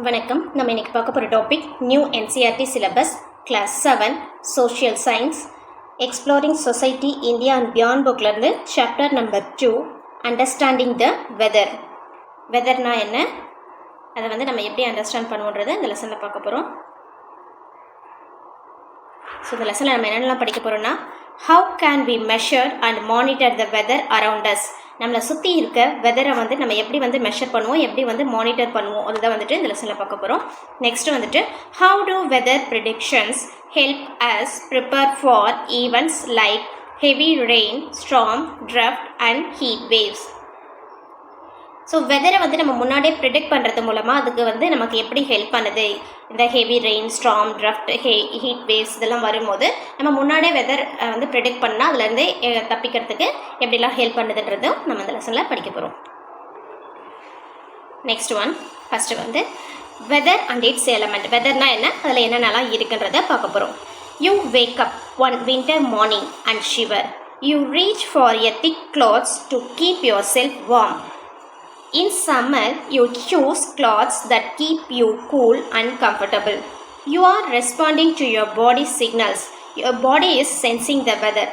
வணக்கம். நம்ம இன்னைக்கு பார்க்க போகிற topic new NCERT syllabus class 7 social science exploring society India and beyond புக்லேருந்து chapter number 2 understanding the weather. வெதர்னா என்ன, அதை நம்ம எப்படி அண்டர்ஸ்டாண்ட் பண்ணுவோன்றதை இந்த லெசனில் பார்க்க போகிறோம். ஸோ இந்த லெசனில் நம்ம என்னென்னலாம் படிக்க போகிறோம்னா, how can we measure and monitor the weather around us. நம்மளை சுற்றி இருக்க வெதரை நம்ம எப்படி மெஷர் பண்ணுவோம், எப்படி மானிட்டர் பண்ணுவோம், அதுதான் இந்த லெசனில் பார்க்க போகிறோம். Next how to weather predictions help us prepare for events like heavy rain, storm, drought and heat waves. So வெதரை நம்ம முன்னாடியே ப்ரிடிக்ட் பண்ணுறது மூலமாக அதுக்கு நமக்கு எப்படி ஹெல்ப் பண்ணுது, இந்த heavy rain, storm, drought, heat waves இதெல்லாம் வரும்போது நம்ம முன்னாடியே வெதர் ப்ரிடிக்ட் பண்ணால் அதுலேருந்து தப்பிக்கிறதுக்கு எப்படிலாம் ஹெல்ப் பண்ணுதுன்றதும் நம்ம இந்த லெசனில் படிக்க போகிறோம். Next first weather and it's element. வெதர்னா என்ன, அதில் என்னென்னலாம் இருக்குன்றதை பார்க்க போகிறோம். You wake up on winter morning and shiver. You reach for a thick clothes to keep yourself warm. In summer, you choose clothes that keep you cool and comfortable. You are responding to your body's signals. Your body is sensing the weather.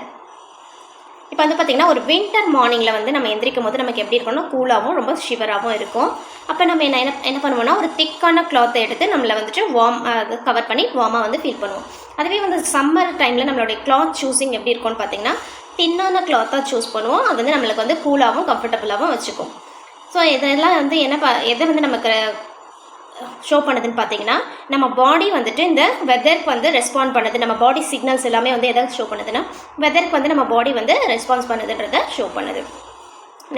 இப்போ பார்த்திங்கன்னா ஒரு winter மார்னிங்கில் நம்ம எந்திரிக்கும் போது நமக்கு எப்படி இருக்கணும், கூலாகவும் ரொம்ப ஷிவராகவும் இருக்கும். அப்போ நம்ம என்ன பண்ணுவோம்னா, ஒரு திக்கான கிளாத்தை எடுத்து நம்மளை வார்ம் கவர் பண்ணி வார்மாக ஃபீல் பண்ணுவோம். அதுவே சம்மர் டைமில் நம்மளுடைய கிளாத் சூஸிங் எப்படி இருக்கும்னு பார்த்திங்கன்னா, தின்னான கிளாத்தாக சூஸ் பண்ணுவோம். அது நம்மளுக்கு கூலாகவும் கம்ஃபர்டபுளாகவும் வச்சுக்கும். ஸோ இதெல்லாம் எதை நமக்கு ஷோ பண்ணுதுன்னு பார்த்தீங்கன்னா, நம்ம பாடி இந்த வெதருக்கு ரெஸ்பாண்ட் பண்ணுது. நம்ம பாடி சிக்னல்ஸ் எல்லாமே எதை ஷோ பண்ணுதுன்னா, வெதருக்கு நம்ம பாடி ரெஸ்பான்ஸ் பண்ணுதுன்றதை ஷோ பண்ணுது.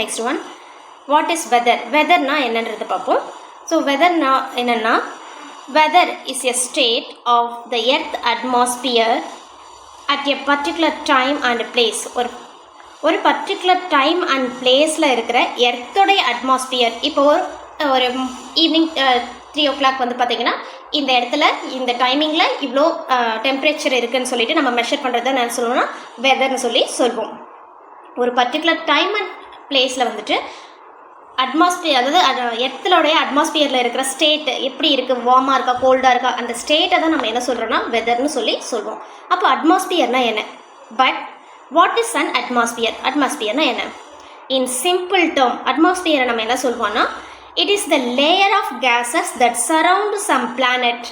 Next what is weather. வெதர்னா என்னன்றது பார்ப்போம். ஸோ வெதர்னா என்னென்னா, weather is a state of the earth atmosphere at a particular time and place. ஒரு பர்டிகுலர் டைம் அண்ட் பிளேஸில் இருக்கிற எர்த்தோடைய அட்மாஸ்பியர். இப்போ ஒரு ஈவினிங் 3 o'clock பார்த்திங்கன்னா, இந்த இடத்துல இந்த டைமிங்கில் இவ்வளோ டெம்பரேச்சர் இருக்குதுன்னு சொல்லிட்டு நம்ம மெஷர் பண்ணுறத நான் சொல்லணும்னா வெதர்னு சொல்வோம். ஒரு பர்டிகுலர் டைம் அண்ட் பிளேஸில் அட்மாஸ்பியர், அதாவது எர்த்தலோடைய அட்மாஸ்பியரில் இருக்கிற ஸ்டேட் எப்படி இருக்குது, வார்மாக இருக்கா, கோல்டாக இருக்கா, அந்த ஸ்டேட்டை தான் நம்ம என்ன சொல்கிறோன்னா வெதர்னு சொல்வோம். அப்போ அட்மாஸ்பியர்னால் என்ன, but what is an atmosphere. அட்மாஸ்பியர்னா என்ன? இன் சிம்பிள் டேர்ம் அட்மாஸ்பியரை நம்ம என்ன சொல்வோம்னா, it is the layer of gases that surround some planet.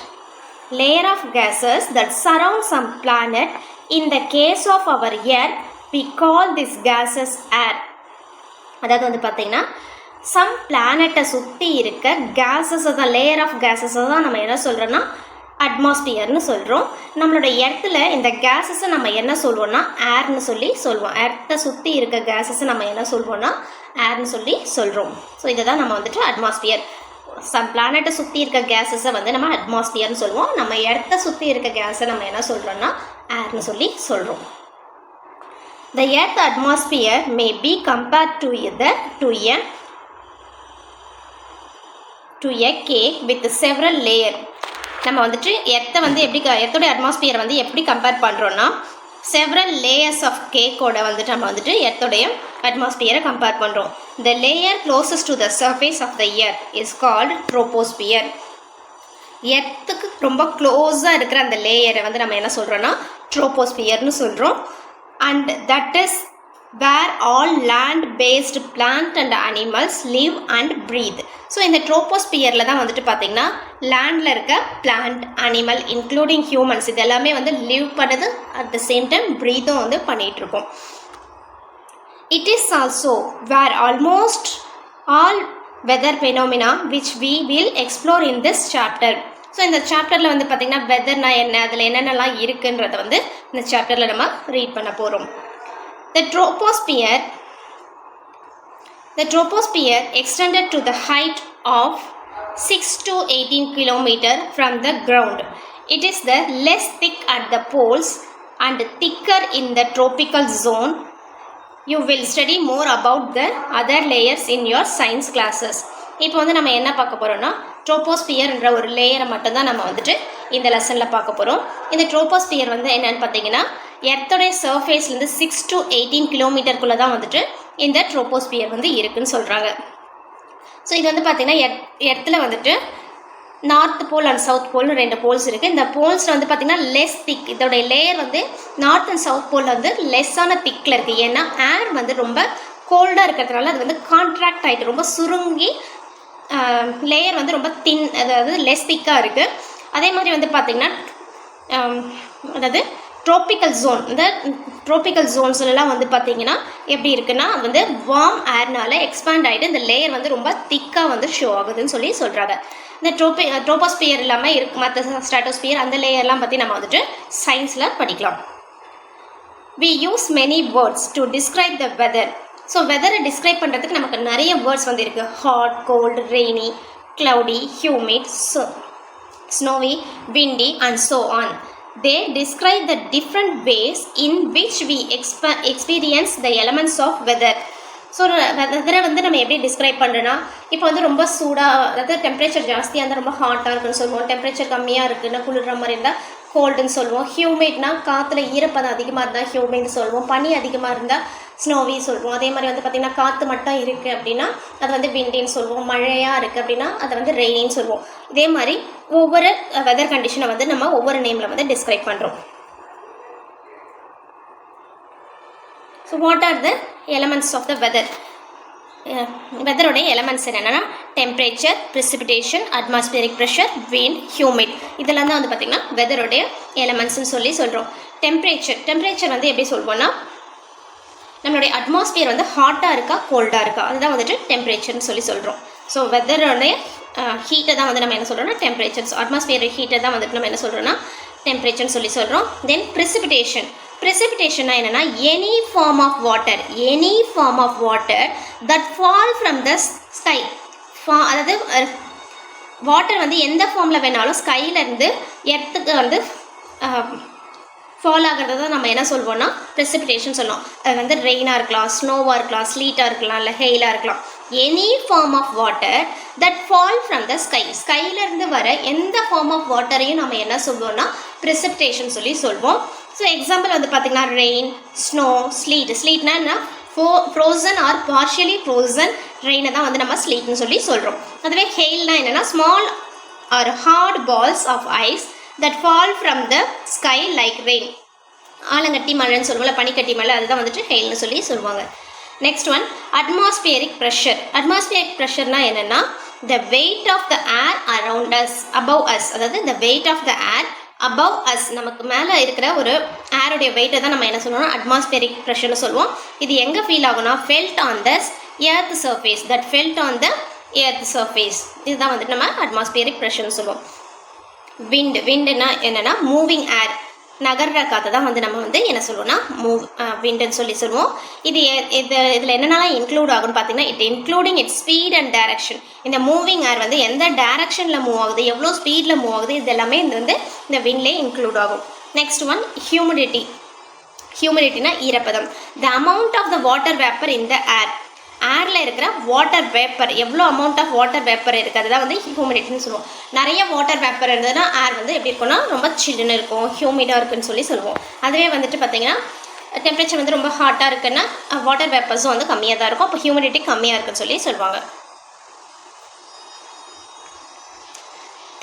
Layer of gases that surround some planet. In the case of our earth we call this gases air. அதாவது பார்த்தீங்கன்னா, some பிளானட்டை சுற்றி இருக்க கேஸஸை தான், layer of கேஸஸை தான் நம்ம என்ன சொல்கிறோன்னா அட்மாஸ்பியர்னு சொல்கிறோம். நம்மளோட எர்த்தில் இந்த கேஸஸை நம்ம என்ன சொல்வோம்னா ஏர்னு சொல்லுவோம். எர்த்தை சுற்றி இருக்க கேஸஸை நம்ம என்ன சொல்வோம்னா ஏர்னு சொல்கிறோம். ஸோ இதை தான் நம்ம அட்மாஸ்பியர். சம் பிளானட்டை சுற்றி இருக்க கேஸஸை நம்ம அட்மாஸ்பியர்னு சொல்லுவோம். நம்ம எர்த்தை சுற்றி இருக்க கேஸை நம்ம என்ன சொல்கிறோன்னா ஏர்னு சொல்கிறோம். The earth atmosphere may be compared to a cake with several layers. நம்ம எர்த்தை எப்படி எர்த்தோடைய அட்மாஸ்பியர் எப்படி கம்பேர் பண்ணுறோன்னா, செவரல் லேயர்ஸ் ஆஃப் கேக்கோட நம்ம எர்த்தோடைய அட்மாஸ்பியரை கம்பேர் பண்ணுறோம். The layer closest to the surface of the earth is called troposphere. எர்த்துக்கு ரொம்ப க்ளோஸாக இருக்கிற அந்த லேயரை நம்ம என்ன சொல்கிறோன்னா ட்ரோபோஸ்பியர்னு சொல்கிறோம். And that is where all land-based plant and animals live and breathe. So இந்த ட்ரோபோஸ்பியரில் தான் பார்த்திங்கன்னா லேண்டில் இருக்க பிளான்ட், அனிமல் இன்க்ளூடிங் ஹியூமன்ஸ் இது எல்லாமே லிவ் பண்ணுது. அட் த சேம் டைம் ப்ரீத்தும் பண்ணிகிட்ருக்கோம். It is also where almost all weather phenomena which we will explore in this chapter. So இந்த சாப்டரில் பார்த்திங்கன்னா வெதர்னா என்ன, அதில் என்னென்னலாம் இருக்குன்றதை இந்த சாப்டரில் நம்ம ரீட் பண்ண போகிறோம். The troposphere extended to the height of 6 to 18 km from the ground. It is the less thick at the poles and thicker in the tropical zone. You will study more about the other layers in your science classes. இப்போ நம்ம என்ன பார்க்க போகிறோம்னா, ட்ரோபோஸ்பியர்ன்ற ஒரு லேயரை மட்டும்தான் நம்ம இந்த லெசனில் பார்க்க போகிறோம். இந்த ட்ரோபோஸ்பியர் என்னென்னு பார்த்தீங்கன்னா, எர்த்தோடைய சர்ஃபேஸ்லேருந்து 6 to 18 கிலோமீட்டருக்குள்ளே தான் இந்த ட்ரோபோஸ்பியர் இருக்குன்னு சொல்கிறாங்க. ஸோ இது பார்த்திங்கன்னா எர்த்தில் நார்த் போல் அண்ட் சவுத் போல்னு 2 போல்ஸ் இருக்குது. இந்த போல்ஸில் வந்து பார்த்திங்கன்னா லெஸ் திக், இதோடைய லேயர் வந்து நார்த் அண்ட் சவுத் போலில் வந்து லெஸ்ஸான திக்கில் இருக்குது. ஏன்னா ஏர் வந்து ரொம்ப கோல்டாக இருக்கிறதுனால அது வந்து கான்ட்ராக்ட் ஆகிட்டு ரொம்ப சுருங்கி லேயர் வந்து ரொம்ப தின், அதாவது லெஸ் திக்காக இருக்குது. அதே மாதிரி வந்து பார்த்திங்கன்னா அதாவது ட்ரோபிக்கல் ஜோன், இந்த ட்ரோபிக்கல் ஜோன்ஸ்லாம் வந்து பார்த்திங்கன்னா எப்படி இருக்குன்னா அது வந்து வார்ம் ஏர்னால எக்ஸ்பேண்ட் ஆகிட்டு இந்த லேயர் வந்து ரொம்ப திக்காக வந்து ஷோ ஆகுதுன்னு சொல்லி சொல்கிறாங்க. இந்த ட்ரோபோஸ்பியர் இல்லாமல் மற்ற ஸ்ட்ராட்டோஸ்பியர் அந்த லேயர்லாம் பற்றி நம்ம வந்துட்டு சயின்ஸில் படிக்கலாம். We use many words to describe the weather. So வெதரை டிஸ்கிரைப் பண்ணுறதுக்கு நமக்கு நிறைய வேர்ட்ஸ் வந்து இருக்குது. Hot, cold, rainy, cloudy, humid, snowy, windy and so on. They describe the different ways in which we experience the elements of weather. So வெதரை வந்து நம்ம எப்படி டிஸ்கிரைப் பண்ணுறோன்னா, இப்போ வந்து ரொம்ப சூடாக, அதாவது டெம்பரேச்சர் ஜாஸ்தியாக இருந்தால் ரொம்ப ஹாட்டாக இருக்குன்னு சொல்லுவோம். டெம்பரேச்சர் கம்மியாக இருக்குன்னா குளிர்ற மாதிரி இருந்தால் கோல்டுன்னு சொல்லுவோம். ஹியூமிட்னா காற்றுல ஈரப்பதம் அதிகமாக இருந்தால் ஹியூமிட்னு சொல்லுவோம். பனி அதிகமாக இருந்தால் ஸ்னோவி சொல்லுவோம். அதே மாதிரி வந்து பார்த்திங்கன்னா காற்று மட்டும் இருக்குது அப்படின்னா அது வந்து விண்டின்னு சொல்லுவோம். மழையாக இருக்குது அப்படின்னா அதை வந்து ரெய்னின்னு சொல்லுவோம். இதே மாதிரி ஒவ்வொரு வெதர் கண்டிஷனை வந்து நம்ம ஒவ்வொரு நேமில் வந்து டிஸ்கிரைப் பண்ணுறோம். So what are the elements of the weather? வெதருடைய எலமெண்ட்ஸ் என்னென்னா temperature, precipitation, atmospheric pressure, wind, humid, இதெல்லாம் தான் வந்து பார்த்திங்கன்னா வெதருடைய எலமெண்ட்ஸ்னு சொல்லி சொல்கிறோம். டெம்பரேச்சர் வந்து எப்படி சொல்வோம்னா, நம்மளுடைய அட்மாஸ்பியர் வந்து ஹாட்டாக இருக்கா கோல்டாக இருக்கா, அதுதான் வந்துட்டு டெம்பரேச்சர்னு சொல்லி சொல்கிறோம். ஸோ வெதருடைய ஹீட்டை தான் வந்து நம்ம என்ன சொல்கிறோம்னா டெம்பரேச்சர். ஸோ அட்மாஸ்பியர் ஹீட்டை தான் வந்துட்டு நம்ம என்ன சொல்கிறோம்னா டெம்பரேச்சர்னு சொல்லி சொல்கிறோம். தென் ப்ரிசிபிடேஷன்னா என்னென்னா any form of water that fall from the sky. அதாவது வாட்டர் வந்து எந்த ஃபார்மில் வேணாலும் ஸ்கைலேருந்து எர்த்துக்கு வந்து ஃபால் ஆகிறது தான் நம்ம என்ன சொல்வோம்னா ப்ரெசிபிடேஷன் சொல்லுவோம். அது வந்து ரெயினாக இருக்கலாம், ஸ்னோவாக இருக்கலாம், ஸ்லீட்டாக இருக்கலாம், இல்லை ஹெயிலாக இருக்கலாம். Any form of water that fall from the sky, ஸ்கைலேருந்து வர எந்த ஃபார்ம் ஆஃப் வாட்டரையும் நம்ம என்ன சொல்வோம்னா ப்ரெசிபிடேஷன் சொல்லி சொல்வோம். ஸோ எக்ஸாம்பிள் வந்து பார்த்திங்கன்னா ரெயின், ஸ்னோ, ஸ்லீட்னா என்ன, ஃப்ரோசன் ஆர் பார்ஷியலி ஃப்ரோசன் ரெயினை தான் வந்து நம்ம ஸ்லீட்னு சொல்லி சொல்கிறோம். அதுவே ஹெயில்னா என்னென்னா small or hard balls of ice that fall from the sky like rain. ஆலங்கட்டி மழைன்னு சொல்லுவோம்ல, பனிக்கட்டி மழை, அதுதான் வந்துட்டு ஹெயில்னு சொல்லி சொல்லுவாங்க. Next one atmospheric pressure. Atmospheric ப்ரெஷர்னா என்னென்னா the weight of the air around us, above us, அதாவது the weight of the air above us, நமக்கு மேலே இருக்கிற ஒரு ஏருடைய வெயிட்டை தான் நம்ம என்ன சொல்லுவோம்னா அட்மாஸ்பியரிக் ப்ரெஷர்னு சொல்லுவோம். இது எங்கே ஃபீல் ஆகும்னா felt on the earth surface, that felt on the earth surface, இதுதான் வந்துட்டு நம்ம அட்மாஸ்பியரிக் ப்ரெஷர்னு சொல்லுவோம். விண்டுனா என்னென்னா மூவிங் ஏர், நகர்ற காற்று தான் வந்து நம்ம வந்து என்ன சொல்லுவோம்னா விண்டுன்னு சொல்லி சொல்லுவோம். இதில் என்னென்னலாம் இன்க்ளூட் ஆகுன்னு பார்த்தீங்கன்னா it including it's speed and direction. இந்த மூவிங் ஏர் வந்து எந்த டைரக்ஷனில் மூவ் ஆகுது, எவ்வளோ ஸ்பீடில் மூவ் ஆகுது, இது எல்லாமே வந்து இந்த விண்ட்லேயே இன்க்ளூட் ஆகும். நெக்ஸ்ட் ஒன் ஹியூமிடிட்டினா ஈரப்பதம். The amount of the water vapour in the air, ஏரில் இருக்கிற வாட்டர் வேப்பர், எவ்வளோ அமௌண்ட் ஆஃப் வாட்டர் வேப்பர் இருக்குது அதுதான் வந்து ஹியூமிடிட்டின்னு சொல்லுவோம். நிறைய வாட்டர் வேப்பர் இருந்ததுன்னா ஏர் வந்து எப்படி இருக்கும்னா ரொம்ப சில்லுன்னு இருக்கும், ஹியூமிடாக இருக்குன்னு சொல்லி சொல்லுவோம். அதுவே வந்துட்டு பார்த்திங்கன்னா டெம்பரேச்சர் வந்து ரொம்ப ஹாட்டாக இருக்குன்னா வாட்டர் வேப்பர்ஸும் வந்து கம்மியாக தான் இருக்கும், அப்போ ஹியூமிடிட்டி கம்மியாக இருக்குன்னு சொல்லி சொல்லுவாங்க.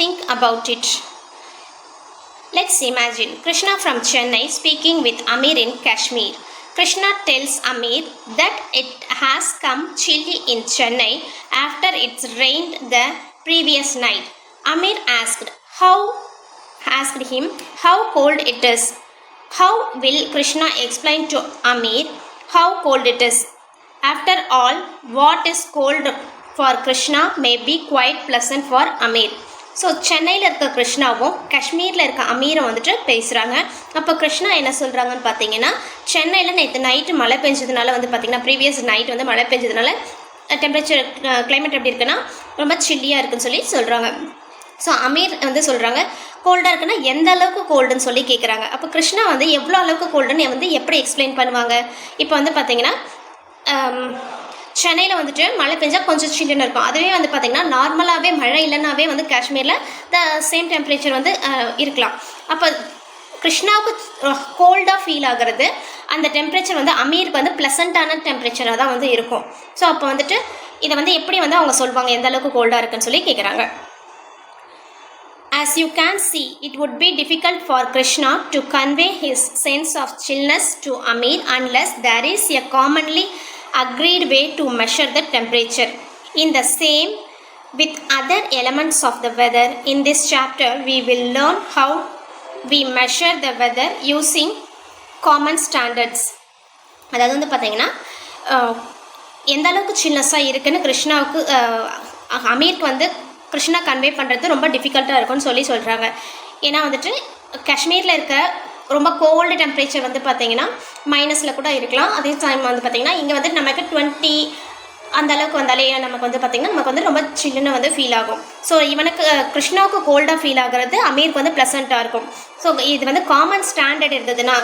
Think about it. Let's imagine Krishna from Chennai speaking with Amir in Kashmir. Krishna tells Amir that it has come chilly in Chennai after it's rained the previous night. Amir asked him how cold it is. How will Krishna explain to Amir how cold it is? After all, what is cold for Krishna may be quite pleasant for Amir. So சென்னையில் இருக்க கிருஷ்ணாவும் காஷ்மீரில் இருக்க அமீரும் வந்துட்டு பேசுகிறாங்க. அப்போ கிருஷ்ணா என்ன சொல்கிறாங்கன்னு பார்த்தீங்கன்னா சென்னையில் நேற்று நைட்டு மழை பெஞ்சதுனால வந்து பார்த்திங்கன்னா ப்ரீவியஸ் நைட் வந்து மழை பெஞ்சதுனால டெம்பரேச்சர் கிளைமேட் எப்படி இருக்குன்னா ரொம்ப சில்லியாக இருக்குன்னு சொல்லி சொல்கிறாங்க. ஸோ அமீர் வந்து சொல்கிறாங்க கோல்டாக இருக்குன்னா எந்த அளவுக்கு கோல்டுன்னு சொல்லி கேட்குறாங்க. அப்போ கிருஷ்ணா வந்து எவ்வளோ அளவுக்கு கோல்டுன்னு வந்து எப்படி எக்ஸ்பிளைன் பண்ணுவாங்க? இப்போ வந்து பார்த்திங்கன்னா சென்னையில் வந்துட்டு மழை பெஞ்சால் கொஞ்சம் சில்லுன்னு இருக்கும். அதுவே வந்து பார்த்திங்கன்னா நார்மலாகவே மழை இல்லைனாவே வந்து காஷ்மீரில் சேம் டெம்பரேச்சர் வந்து இருக்கலாம். அப்போ கிருஷ்ணாவுக்கு கோல்டாக ஃபீல் ஆகிறது அந்த டெம்பரேச்சர் வந்து அமீருக்கு வந்து ப்ளசண்ட்டான டெம்பரேச்சராக தான் வந்து இருக்கும். ஸோ அப்போ வந்துட்டு இதை வந்து எப்படி வந்து அவங்க சொல்லுவாங்க எந்த அளவுக்கு கோல்டாக இருக்குன்னு சொல்லி கேட்குறாங்க. As you can see, it would be difficult for Krishna to convey his sense of chillness to Amir unless there is a commonly agreed way to measure the temperature. In the same with other elements of the weather, in this chapter we will learn how we measure the weather using common standards. அதாவது வந்து பார்த்தீங்கன்னா எந்த அளவுக்கு சில்னஸாக இருக்குன்னு கிருஷ்ணாவுக்கு அமீருக்கு வந்து Krishna convey பண்ணுறது ரொம்ப டிஃபிகல்ட்டாக இருக்கும்னு சொல்கிறாங்க. ஏன்னா வந்துட்டு காஷ்மீரில் இருக்க ரொம்ப கோல்டு டெம்பரேச்சர் வந்து பார்த்திங்கன்னா மைனஸில் கூட இருக்கலாம். அதே டைம் வந்து பார்த்திங்கன்னா இங்கே வந்து நமக்கு 20 அந்த அளவுக்கு வந்தாலே நமக்கு வந்து பார்த்திங்கன்னா நமக்கு வந்து ரொம்ப சில்லுன்னு வந்து ஃபீல் ஆகும். ஸோ இவனுக்கு கிருஷ்ணாவுக்கு கோல்டாக ஃபீல் ஆகிறது, அமீருக்கு வந்து ப்ளசண்ட்டாக இருக்கும். ஸோ இது வந்து காமன் ஸ்டாண்டர்ட் இருந்ததுன்னா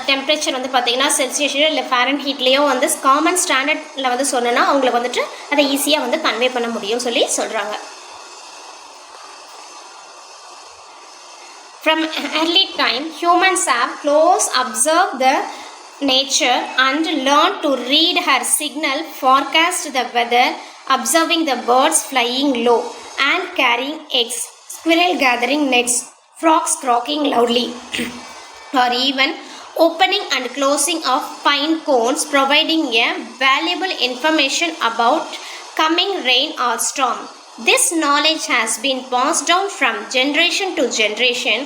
டெம்பரேச்சர் வந்து பார்த்திங்கன்னா செல்சியஸ்லையோ இல்லை ஃபேரன் ஹீட்லேயோ வந்து காமன் ஸ்டாண்டர்டில் வந்து சொன்னோன்னா அவங்களுக்கு வந்துட்டு அதை ஈஸியாக வந்து கன்வே பண்ண முடியும்னு சொல்கிறாங்க. From early time, humans have close observed the nature and learned to read her signal, forecast the weather, observing the birds flying low and carrying eggs, squirrel gathering nuts, frogs croaking loudly, or even opening and closing of pine cones, providing a valuable information about coming rain or storm. This knowledge has been passed down from generation to generation.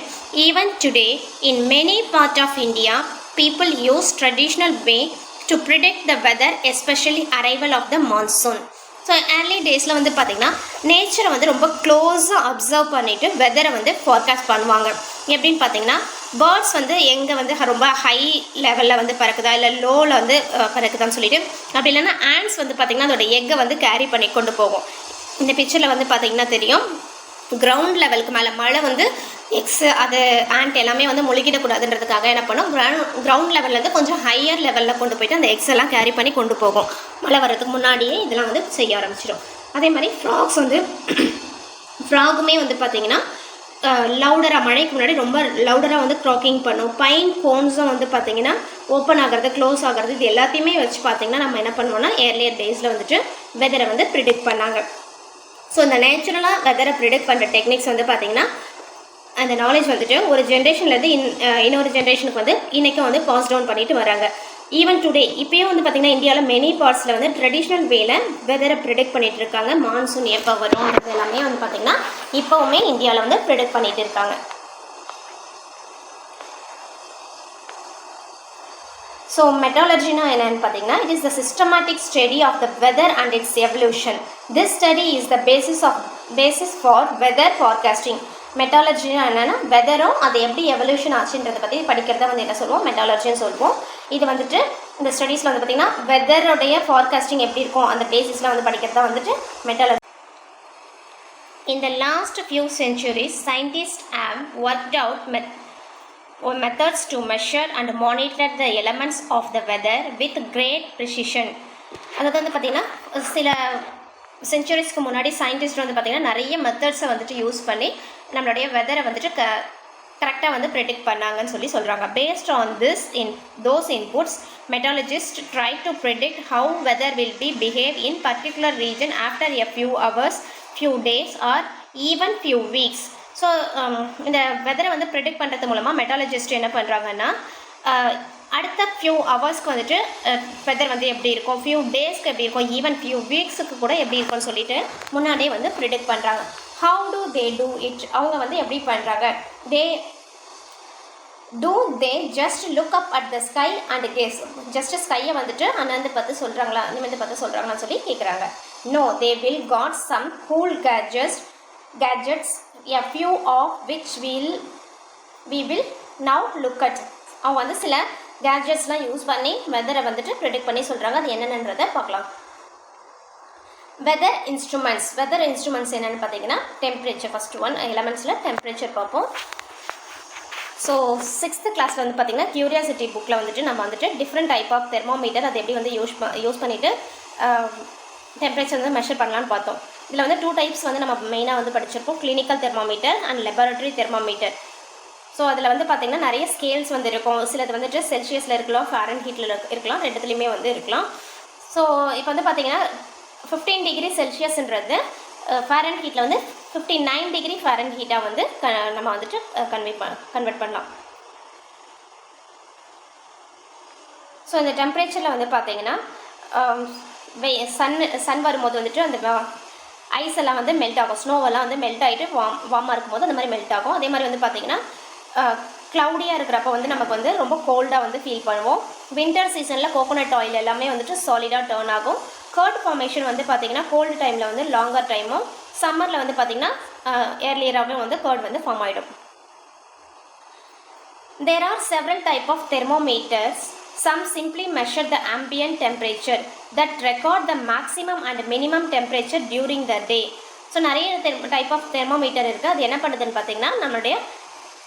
Even today, in many parts of India, people use traditional way to predict the weather, especially arrival of the monsoon. So early டேஸில் வந்து பார்த்திங்கன்னா நேச்சரை வந்து ரொம்ப க்ளோஸாக observe பண்ணிவிட்டு வெதரை வந்து forecast பண்ணுவாங்க. எப்படின்னு பார்த்தீங்கன்னா பேர்ட்ஸ் வந்து எங்கே வந்து ரொம்ப ஹை லெவலில் வந்து பறக்குதா இல்லை லோவில் வந்து பறக்குதான்னு சொல்லிட்டு, அப்படி இல்லைன்னா ஆண்ட்ஸ் வந்து பார்த்திங்கன்னா அதோட எக்கை வந்து கேரி பண்ணி கொண்டு போகும். இந்த பிக்சரில் வந்து பார்த்திங்கன்னா தெரியும், கிரவுண்ட் லெவலுக்கு மேலே மழை வந்து எக்ஸு அது ஆண்ட் எல்லாமே வந்து முழுகிடக்கூடாதுன்றதுக்காக என்ன பண்ணும், கிரவுண்ட் லெவல்லேருந்து கொஞ்சம் ஹையர் லெவலில் கொண்டு போய்ட்டு அந்த எக்ஸ் எல்லாம் கேரி பண்ணி கொண்டு போகும். மழை வர்றதுக்கு முன்னாடியே இதெல்லாம் வந்து செய்ய ஆரம்பிச்சிடும். அதே மாதிரி ஃப்ராக்ஸ் வந்து ஃப்ராகுமே வந்து பார்த்திங்கன்னா லவுடராக மழைக்கு முன்னாடி ரொம்ப லவுடராக வந்து க்ராக்கிங் பண்ணும். பைன் கோன்ஸும் வந்து பார்த்திங்கன்னா ஓப்பன் ஆகிறது க்ளோஸ் ஆகிறது இது எல்லாத்தையுமே வச்சு பார்த்திங்கன்னா நம்ம என்ன பண்ணுவோம்னா ஏர்லியர் டேஸில் வந்துட்டு வெதரை வந்து ப்ரிடிக்ட் பண்ணாங்க. ஸோ இந்த நேச்சுரலாக வெதரை ப்ரிடிக்ட் பண்ணுற டெக்னிக்ஸ் வந்து பார்த்திங்கன்னா அந்த நாலேஜ் வந்துட்டு ஒரு ஜென்ரேஷன்லேருந்து இன்னொரு ஜென்ரேஷனுக்கு வந்து இன்றைக்கும் வந்து பாஸ் டவுன் பண்ணிட்டு வராங்க. ஈவன் டுடே இப்போயும் வந்து பார்த்திங்கன்னா இந்தியாவில் மெனி பார்ட்ஸில் வந்து ட்ரெடிஷ்னல் வேல வெதரை ப்ரிடிக்ட் பண்ணிகிட்டு இருக்காங்க. மான்சூன் எப்போ வரும்ன்றது எல்லாமே வந்து பார்த்திங்கன்னா இப்போவுமே இந்தியாவில் வந்து ப்ரிடிக்ட் பண்ணிகிட்டு இருக்காங்க. ஸோ மெட்டாலஜினா என்னென்னு பார்த்தீங்கன்னா it is the systematic study of the weather and its evolution. This study is the basis for weather forecasting. மெட்டாலஜினா என்னென்னா வெதரும் அது எப்படி எவல்யூஷன் ஆச்சுன்றதை பற்றி படிக்கிறத வந்து என்ன சொல்லுவோம், மெட்டாலஜின்னு சொல்லுவோம். இது வந்துட்டு இந்த ஸ்டடீஸில் வந்து பார்த்திங்கன்னா வெதருடைய ஃபார்காஸ்டிங் எப்படி இருக்கும் அந்த பேசிஸில் வந்து படிக்கிறதா வந்துட்டு மெட்டாலஜி. In the last few centuries, scientists have worked out methods to measure and monitor the elements of the weather with great precision. அதாவது வந்து பார்த்திங்கன்னா சில சென்ச்சுரிஸ்க்கு முன்னாடி சயின்டிஸ்ட் வந்து பார்த்திங்கன்னா நிறைய மெத்தட்ஸை வந்துட்டு யூஸ் பண்ணி நம்மளுடைய வெதரை வந்துட்டு கரெக்டாக வந்து ப்ரெடிக்ட் பண்ணாங்கன்னு சொல்கிறாங்க. Based on this those inputs, meteorologists try to predict how weather will be behave in particular region after a few hours, few days or even few weeks. So இந்த வெதரை வந்து ப்ரெடிக்ட் பண்ணுறது மூலமாக மெட்டாலஜிஸ்ட் என்ன பண்ணுறாங்கன்னா அடுத்த ஃபியூ ஹவர்ஸ்க்கு வந்துட்டு வெதர் வந்து எப்படி இருக்கும், ஃபியூ டேஸ்க்கு எப்படி இருக்கும், ஈவன் ஃபியூ வீக்ஸுக்கு கூட எப்படி இருக்கும்னு சொல்லிட்டு முன்னாடியே வந்து ப்ரிடிக்ட் பண்ணுறாங்க. How to they do it, அவங்க வந்து எப்படி பண்ணுறாங்க, they just look up at the sky and guess. Just ஸ்கையை வந்துட்டு அண்ணாந்து பார்த்து சொல்கிறாங்களா நிமிந்து பார்த்து சொல்கிறாங்களான்னு சொல்லி கேட்குறாங்க. No, they will got some cool gadgets, a few of which we will now look at. அவங்க வந்து சில கேட்ஜெட்ஸ்லாம் யூஸ் பண்ணி வெதரை வந்துட்டு ப்ரெடிக்ட் பண்ணி சொல்கிறாங்க. அது என்னென்னன்றதை பார்க்கலாம். வெதர் இன்ஸ்ட்ருமெண்ட்ஸ் என்னென்னு பார்த்தீங்கன்னா டெம்பரேச்சர் ஃபஸ்ட் ஒன் எலமெண்ட்ஸில் டெம்பரேச்சர் பார்ப்போம். ஸோ 6th கிளாஸில் வந்து பார்த்திங்கன்னா கியூரியாசிட்டி புக்கில் வந்துட்டு நம்ம வந்துட்டு டிஃப்ரெண்ட் டைப் ஆஃப் தெர்மோமீட்டர் அது எப்படி வந்து யூஸ் பண்ணிவிட்டு டெம்பரேச்சர் வந்து மெஷர் பண்ணலான்னு பார்த்தோம். இதில் வந்து 2 டைப்ஸ் வந்து நம்ம மெயினாக வந்து படிச்சிருப்போம், clinical thermometer and laboratory thermometer. So அதில் வந்து பார்த்திங்கன்னா நிறைய ஸ்கேல்ஸ் வந்து இருக்கும். சிலது வந்துட்டு செல்சியஸில் இருக்கலாம், ஃபாரன் ஹீட்டில் இருக்கலாம், ரெண்டுத்துலேயுமே வந்து இருக்கலாம். ஸோ இப்போ வந்து பார்த்திங்கன்னா 15 டிகிரி செல்சியஸ்ன்றது ஃபாரன் ஹீட்டில் வந்து 59 டிகிரி ஃபாரன்ஹீட்டாக வந்து நம்ம வந்துட்டு கன்வெர்ட் பண்ணலாம். ஸோ இந்த டெம்பரேச்சரில் வந்து பார்த்தீங்கன்னா சன் வரும்போது வந்துட்டு அந்த ஐஸ் எல்லாம் வந்து மெல்ட் ஆகும், ஸ்னோவெல்லாம் வந்து மெல்ட் ஆகிட்டு வார்மாக இருக்கும்போது அந்த மாதிரி மெல்ட் ஆகும். அதே மாதிரி வந்து பார்த்திங்கன்னா க்ளவுடியாக இருக்கிறப்ப வந்து நமக்கு வந்து ரொம்ப கோல்டாக வந்து ஃபீல் பண்ணுவோம். வின்டர் சீசனில் கோகோனட் ஆயில் எல்லாமே வந்துட்டு சாலிடாக டேர்ன் ஆகும். கர்ட் ஃபார்மேஷன் வந்து பார்த்திங்கன்னா கோல்டு டைமில் வந்து லாங்கர் டைமும், சம்மரில் வந்து பார்த்திங்கன்னா ஏர்லியராகவே வந்து கர்ட் வந்து ஃபார்ம் ஆகிடும். There are several types of thermometers. Some simply measure the ambient temperature that record the maximum and minimum temperature during the day. So நிறைய டைப் ஆஃப் தெர்மோமீட்டர் இருக்குது. அது என்ன பண்ணுதுன்னு பார்த்தீங்கன்னா நம்மளுடைய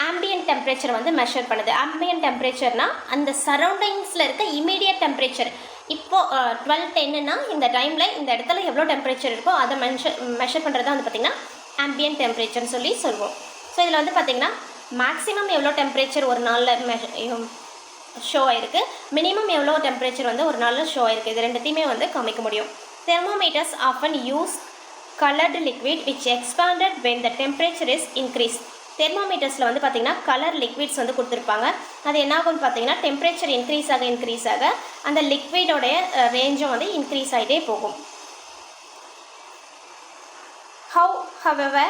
ஆம்பியன்ட் டெம்பரேச்சர் வந்து மெஷர் பண்ணுது. ஆம்பியன்ட் டெம்பரேச்சர்னால் அந்த சரௌண்டிங்ஸில் இருக்க இமீடியட் டெம்பரேச்சர். இப்போது 12:10ன்னா இந்த டைமில் இந்த இடத்துல எவ்வளோ டெம்பரேச்சர் இருக்கோ அதை மெஷர் பண்ணுறது தான் வந்து பார்த்திங்கன்னா ஆம்பியன்ட் டெம்பரேச்சர்னு சொல்லி சொல்லுவோம். ஸோ இதில் வந்து பார்த்திங்கன்னா மேக்ஸிமம் எவ்வளோ டெம்பரேச்சர் ஒரு நாளில் ஷோ ஆகிருக்கு, மினிமம் எவ்வளோ டெம்பரேச்சர் வந்து ஒரு நாளில் ஷோ ஆகிருக்கு. இது ரெண்டுத்தையுமே வந்து காமிக்க முடியும். Thermometers often use coloured liquid which expanded when the temperature is increase. தெர்மோமீட்டர்ஸில் வந்து பார்த்திங்கன்னா கலர் லிக்விட்ஸ் வந்து கொடுத்துருப்பாங்க. அது என்ன ஆகும்னு பார்த்தீங்கன்னா டெம்பரேச்சர் இன்க்ரீஸ் ஆக அந்த லிக்விடோடைய ரேஞ்சும் வந்து இன்க்ரீஸ் ஆகிட்டே போகும். However,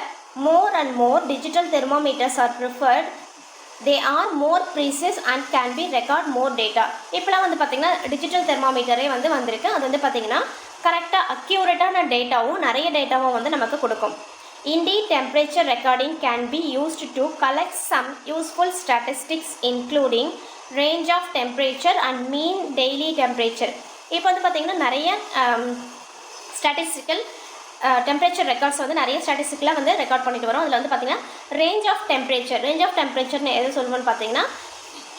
more and more digital thermometers are preferred. They are more precise and can be record more data. இப்போலாம் வந்து பார்த்திங்கன்னா டிஜிட்டல் தெர்மோமீட்டரே வந்து வந்திருக்கு. அது வந்து பார்த்திங்கன்னா கரெக்டாக அக்யூரேட்டான டேட்டாவும் நிறைய டேட்டாவும் வந்து நமக்கு கொடுக்கும். Indeed, temperature recording can be used to collect some useful statistics including range of temperature and mean daily temperature. இப்போ வந்து பார்த்திங்கன்னா நிறைய ஸ்டாட்டிஸ்டிக்கல் டெம்பரேச்சர் ரெக்கார்ட்ஸ் வந்து நிறைய ஸ்டாட்டிஸ்டிக்கலாக வந்து ரெக்கார்ட் பண்ணிட்டு வரோம். அதில் வந்து பார்த்திங்கன்னா ரேஞ்ச் ஆஃப் டெம்பரேச்சர்னு எது சொல்லுவோம்னு பார்த்தீங்கன்னா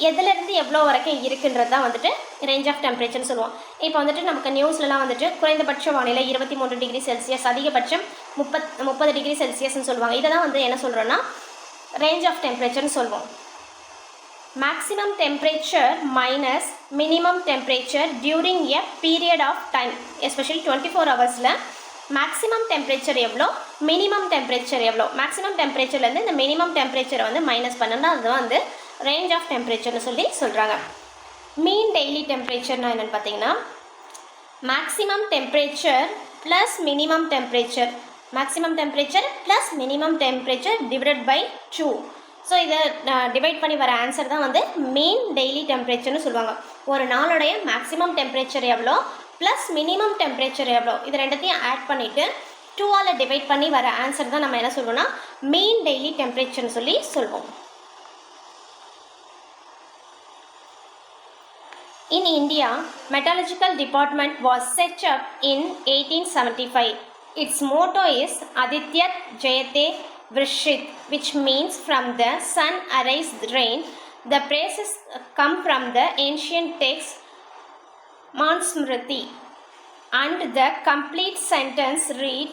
எதுலேருந்து எவ்வளோ வரைக்கும் இருக்குன்றது தான் வந்துட்டு ரேஞ்ச் ஆஃப் டெம்பரேச்சர்னு சொல்லுவோம். இப்போ வந்துட்டு நமக்கு நியூஸ்லலாம் வந்துட்டு குறைந்தபட்ச வானிலை 23 டிகிரி செல்சியஸ், அதிகபட்சம் 30 டிகிரி செல்சியஸ்ன்னு சொல்லுவாங்க. இதை தான் வந்து என்ன சொல்கிறோன்னா ரேஞ்ச் ஆஃப் டெம்பரேச்சர்னு சொல்லுவோம். Maximum temperature minus minimum temperature during a period of time, especially 24 ஹவர்ஸில் மேக்ஸிமம் டெம்பரேச்சர் எவ்வளோ, மினிமம் டெம்பரேச்சர் எவ்வளோ, மேக்ஸிமம் டெம்பரேச்சர்லேருந்து இந்த மினிமம் டெம்பரேச்சரை வந்து மைனஸ் பண்ணோன்னா அது வந்து ரேஞ்ச் ஆஃப் டெம்பரேச்சர்னு சொல்லி சொல்கிறாங்க. மீன் டெய்லி டெம்பரேச்சர்னால் என்னென்னு பார்த்தீங்கன்னா maximum temperature plus minimum temperature, maximum temperature plus minimum temperature divided by 2. So இதை டிவைட் பண்ணி வர ஆன்சர் தான் வந்து மீன் டெய்லி டெம்பரேச்சர்னு சொல்லுவாங்க. ஒரு நாளுடைய மேக்ஸிமம் டெம்பரேச்சர் எவ்வளோ ப்ளஸ் மினிமம் டெம்பரேச்சர் எவ்வளோ, இது ரெண்டுத்தையும் ஆட் பண்ணிவிட்டு 2ஆல் டிவைட் பண்ணி வர ஆன்சர் தான் நம்ம என்ன சொல்லுவோம்னா மீன் டெய்லி டெம்பரேச்சர்னு சொல்லி சொல்வோம். In India, Metallurgical Department was set up in 1875. Its motto is Aditya Jayate Vrishit, which means from the sun arise rain. The phrases come from the ancient text Manusmriti, and the complete sentence read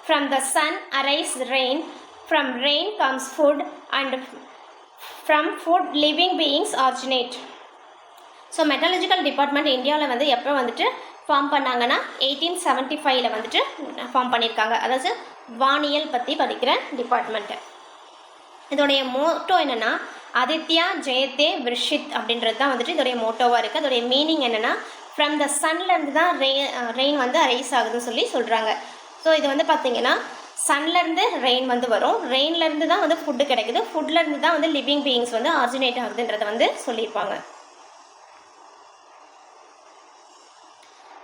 from the sun arise rain, from rain comes food, and from food living beings originate. So metallurgical department இந்தியாவில் வந்து எப்போ வந்துட்டு form பண்ணாங்கன்னா 1875 வந்துட்டு form பண்ணியிருக்காங்க. அதாவது வானியல் பற்றி படிக்கிற டிபார்ட்மெண்ட்டு. இதோடைய மோட்டோ என்னென்னா ஆதித்யா ஜெயத்தே விர்ஷித் அப்படின்றது தான் வந்துட்டு இதோடைய மோட்டோவாக இருக்குது. அதோடைய மீனிங் என்னென்னா ஃப்ரம் த சன்லேருந்து தான் ரெயின் வந்து அரைஸ் ஆகுதுன்னு சொல்லி சொல்கிறாங்க. ஸோ இது வந்து பார்த்திங்கன்னா சன்லேருந்து ரெயின் வந்து வரும், ரெயின்லேருந்து தான் வந்து ஃபுட்டு கிடைக்குது, ஃபுட்லேருந்து தான் வந்து லிவிங் பீயிங்ஸ் வந்து ஆரிஜினேட் ஆகுதுன்றதை வந்து சொல்லியிருப்பாங்க.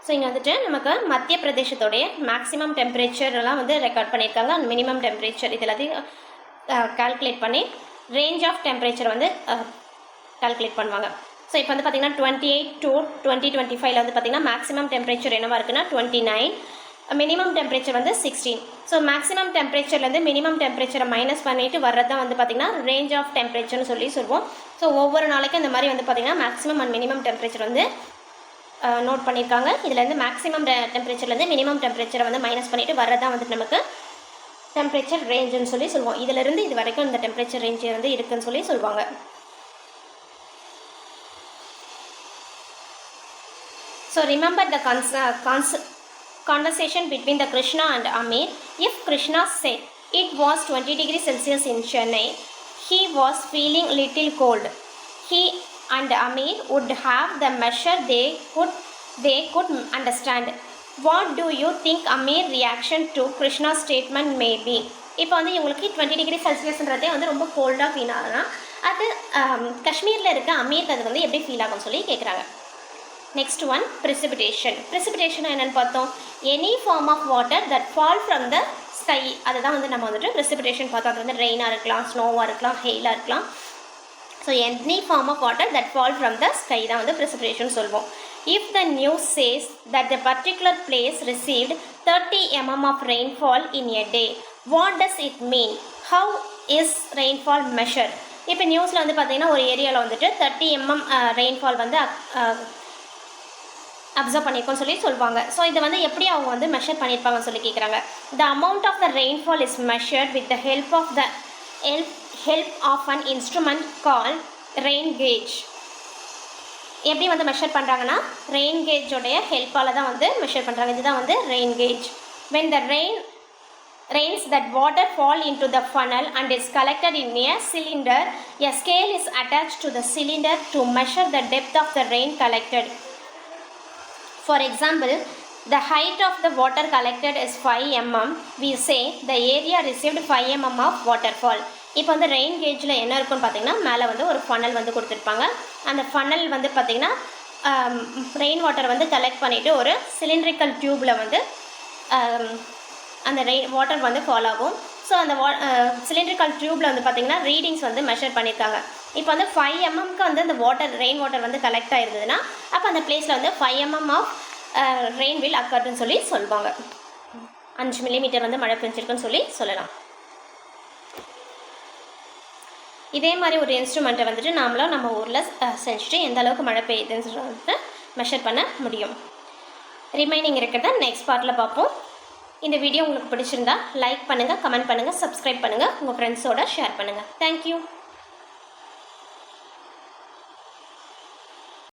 ஸோ இங்கே வந்துட்டு நமக்கு மத்திய பிரதேசத்தோடைய மேக்ஸிமம் டெம்பரேச்சர்லாம் வந்து ரெக்கார்ட் பண்ணியிருக்காங்க. அந்த மினிமம் டெம்பரேச்சர் இது எல்லாத்தையும் கால்குலேட் பண்ணி ரேஞ்ச் ஆஃப் டெம்பரேச்சர் வந்து கால்குலேட் பண்ணுவாங்க. ஸோ இப்போ வந்து பார்த்திங்கன்னா 28 to 2025 வந்து பார்த்திங்கன்னா மேக்ஸிமம் டெம்பரேச்சர் என்னவாக இருக்குன்னா 29, மினிமம் டெம்பரேச்சர் வந்து 16. ஸோ மேக்ஸிமம் டெம்பரேச்சர்லேருந்து மினிமம் டெம்பரேச்சரை மைனஸ் பண்ணிவிட்டு வர்றது தான் வந்து பார்த்திங்கன்னா ரேஞ்ச் ஆஃப் டெம்பரேச்சர்னு சொல்லி சொல்லுவோம். ஸோ ஒவ்வொரு நாளைக்கும் இந்த மாதிரி வந்து பார்த்திங்கன்னா மேக்ஸிமம் அண்ட் மினிமம் டெம்பரேச்சர் வந்து நோட் பண்ணியிருக்காங்க. இதுலேருந்து மேக்ஸிமம் டெம்பரேச்சர்லேருந்து மினிமம் டெம்பரேச்சரை வந்து மைனஸ் பண்ணிவிட்டு வர்றதான் வந்துட்டு நமக்கு டெம்பரேச்சர் ரேஞ்சுன்னு சொல்லி சொல்லுவோம். இதிலிருந்து இது வரைக்கும் இந்த டெம்பரேச்சர் ரேஞ்ச் வந்து இருக்குன்னு சொல்லி சொல்லுவாங்க. So remember the conversation between the Krishna and Amir. If Krishna said, It was 20 degrees Celsius in Chennai. He was feeling little cold. He and Amir would have the measure they could understand. What do you think Amir reaction to Krishna's statement may be? இப்போ வந்து இவங்களுக்கு 20 degree செல்சியஸ்ன்றதே வந்து ரொம்ப கோல்டாக feel ஆகுதுன்னா அது காஷ்மீரில் இருக்க அமீருக்கு அது வந்து எப்படி ஃபீல் ஆகும்னு சொல்லி கேட்குறாங்க. Next one precipitation. precipitation என்னென்னு பார்த்தோம், any form of water that fall from the sky, அதுதான் வந்து நம்ம வந்துட்டு precipitation பார்த்தோம். அது வந்து ரெயினாக இருக்கலாம், ஸ்னோவாக இருக்கலாம், ஹெயிலாக இருக்கலாம். So any form of water that fall from the sky தான் வந்து precipitation சொல்வோம். If the news says that the particular place received 30 mm of rainfall in a day, what does it mean? How is rainfall measured? இப்போ நியூஸில் வந்து பார்த்தீங்கன்னா ஒரு ஏரியாவில் வந்துட்டு 30 mm ரெயின்ஃபால் வந்து அப்சர்வ் பண்ணியிருக்கோன்னு சொல்லி சொல்லுவாங்க. ஸோ இதை வந்து எப்படி அவங்க வந்து மெஷர் பண்ணியிருப்பாங்கன்னு சொல்லி கேட்குறாங்க. The amount of the rainfall is measured with the help of an instrument call rain gauge. எப்படி வந்து மெஷர் பண்ணுறாங்கன்னா ரெயின் கேஜோடைய ஹெல்ப்பால் தான் வந்து மெஷர் பண்ணுறாங்க. இதுதான் வந்து rain gauge. when the rains that water fall into the funnel and is collected in a cylinder, a scale is attached to the cylinder to measure the depth of the rain collected. For example, the height of the water collected is 5 mm. We say the area received 5 mm of waterfall. இப்போ வந்து rain கேஜில் என்ன இருக்குன்னு பார்த்தீங்கன்னா மேலே வந்து ஒரு funnel வந்து கொடுத்துருப்பாங்க. அந்த ஃபனல் வந்து பார்த்திங்கன்னா ரெயின் வாட்டர் வந்து கலெக்ட் பண்ணிவிட்டு ஒரு சிலிண்ட்ரிக்கல் டியூப்பில் வந்து அந்த வாட்டர் வந்து ஃபால் ஆகும். ஸோ அந்த சிலிண்ட்ரிக்கல் டியூப்பில் வந்து பார்த்திங்கன்னா ரீடிங்ஸ் வந்து மெஷர் பண்ணியிருக்காங்க. இப்போ வந்து 5 mmக்கு வந்து அந்த ரெயின் வாட்டர் வந்து கலெக்ட் ஆகிருந்ததுன்னா அப்போ அந்த பிளேஸில் வந்து 5 mm ஆஃப் ரெயின் வில் அக்கர்டுன்னு சொல்லி சொல்லுவாங்க. 5 மில்லிமீட்டர் வந்து மழை பெஞ்சிருக்குன்னு சொல்லி சொல்லலாம். இதே மாதிரி ஒரு இன்ஸ்ட்ருமெண்ட்டை வந்துட்டு நாமளும் நம்ம ஊரில் செஞ்சுட்டு எந்த அளவுக்கு மழை பெய்யுதுன்னு சொல்லிட்டு மெஷர் பண்ண முடியும். ரிமைனிங் இருக்கிறத நெக்ஸ்ட் பார்ட்டில் பார்ப்போம். இந்த வீடியோ உங்களுக்கு பிடிச்சிருந்தா லைக் பண்ணுங்கள், கமெண்ட் பண்ணுங்கள், சப்ஸ்கிரைப் பண்ணுங்கள், உங்கள் ஃப்ரெண்ட்ஸோட ஷேர் பண்ணுங்கள். தேங்க்யூ.